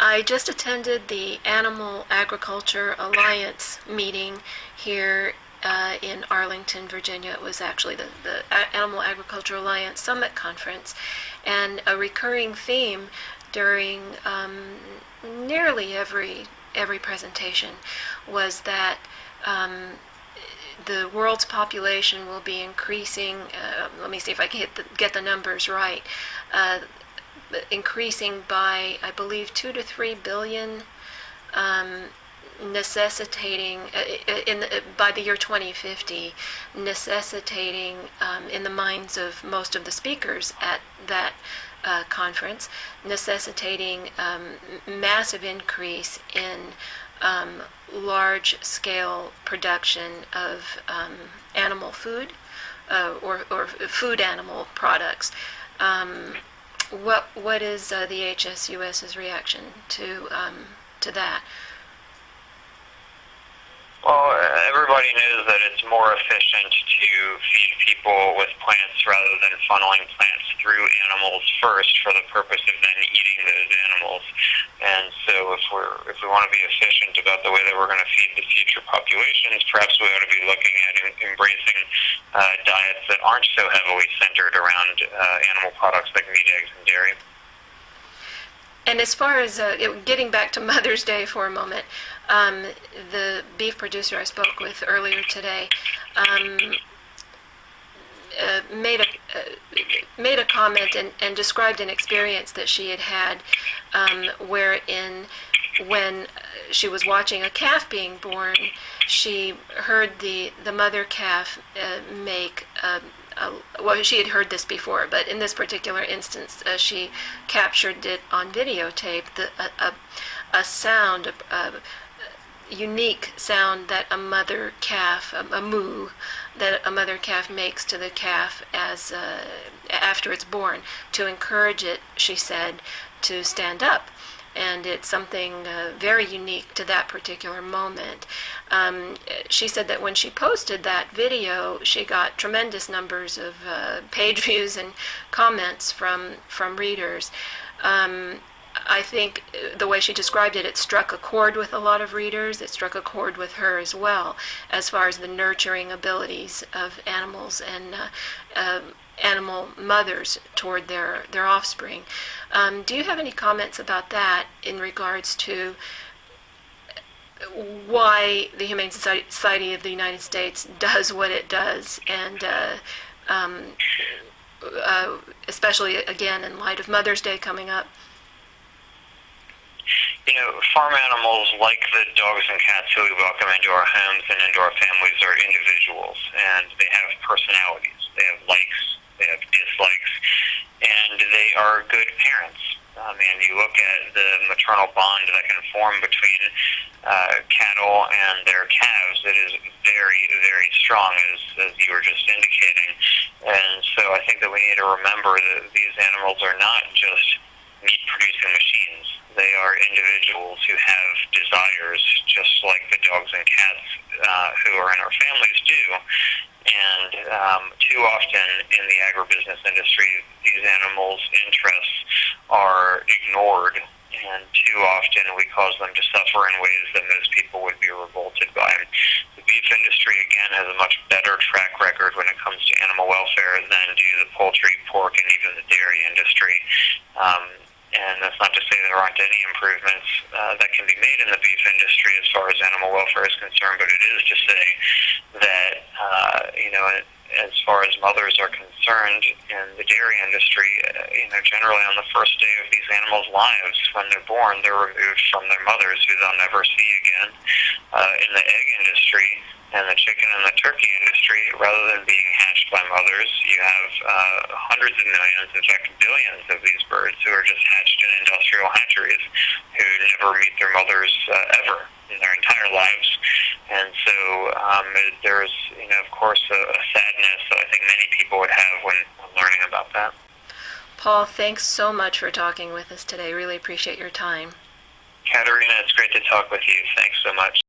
I just attended the Animal Agriculture Alliance meeting here in Arlington, Virginia. It was actually the Animal Agriculture Alliance Summit Conference, and a recurring theme during nearly every presentation was that the world's population will be increasing. Let me see if I can get the numbers right. Increasing by, I believe, 2 to 3 billion, necessitating by the year 2050, necessitating in the minds of most of the speakers at that conference, necessitating massive increase in large-scale production of animal food or food animal products. What is the HSUS's reaction to that? Well, everybody knows that it's more efficient to feed people with plants rather than funneling plants through animals first for the purpose of then eating those animals. And so if we want to be efficient about the way that we're going to feed the future populations, perhaps we ought to be looking at embracing diets that aren't so heavily centered around animal products like meat, eggs, and dairy. And as far as getting back to Mother's Day for a moment, the beef producer I spoke with earlier today made a comment and described an experience that she had wherein when she was watching a calf being born, she heard the mother calf make well, she had heard this before, but in this particular instance, she captured it on videotape, a sound, a unique sound that a mother calf, a moo, that a mother calf makes to the calf as after it's born, to encourage it, she said, to stand up. And it's something very unique to that particular moment. She said that when she posted that video, she got tremendous numbers of page views and comments from readers. I think the way she described it, it struck a chord with a lot of readers. It struck a chord with her as well, as far as the nurturing abilities of animals and animal mothers toward their offspring. Do you have any comments about that in regards to why the Humane Society of the United States does what it does, and especially, again, in light of Mother's Day coming up? You know, farm animals, like the dogs and cats who we welcome into our homes and into our families, are individuals, and they have personalities. They have likes, they have dislikes, and they are good parents. And you look at the maternal bond that can form between cattle and their calves, it is very, very strong, as you were just indicating. And so I think that we need to remember that these animals are not just meat-producing machines. They are individuals who have desires, just like the dogs and cats who are in our families do. And too often in the agribusiness industry, these animals' interests are ignored, and too often we cause them to suffer in ways that most people would be revolted by. The beef industry, again, has a much better track record when it comes to animal welfare than do the poultry, pork, and even the dairy industry. And that's not to say there aren't any improvements that can be made in the beef industry as far as animal welfare is concerned, but it is to say that, as far as mothers are concerned in the dairy industry, generally on the first day of these animals' lives, when they're born, they're removed from their mothers, who they'll never see again. In the egg industry and the chicken and the turkey industry, rather than being hatched by mothers, you have hundreds of millions, in fact billions of these birds who are just hatched in industrial hatcheries, who never meet their mothers ever in their entire lives. And so there's, of course, a sadness that I think many people would have when learning about that. Paul, thanks so much for talking with us today. Really appreciate your time. Katerina, it's great to talk with you. Thanks so much.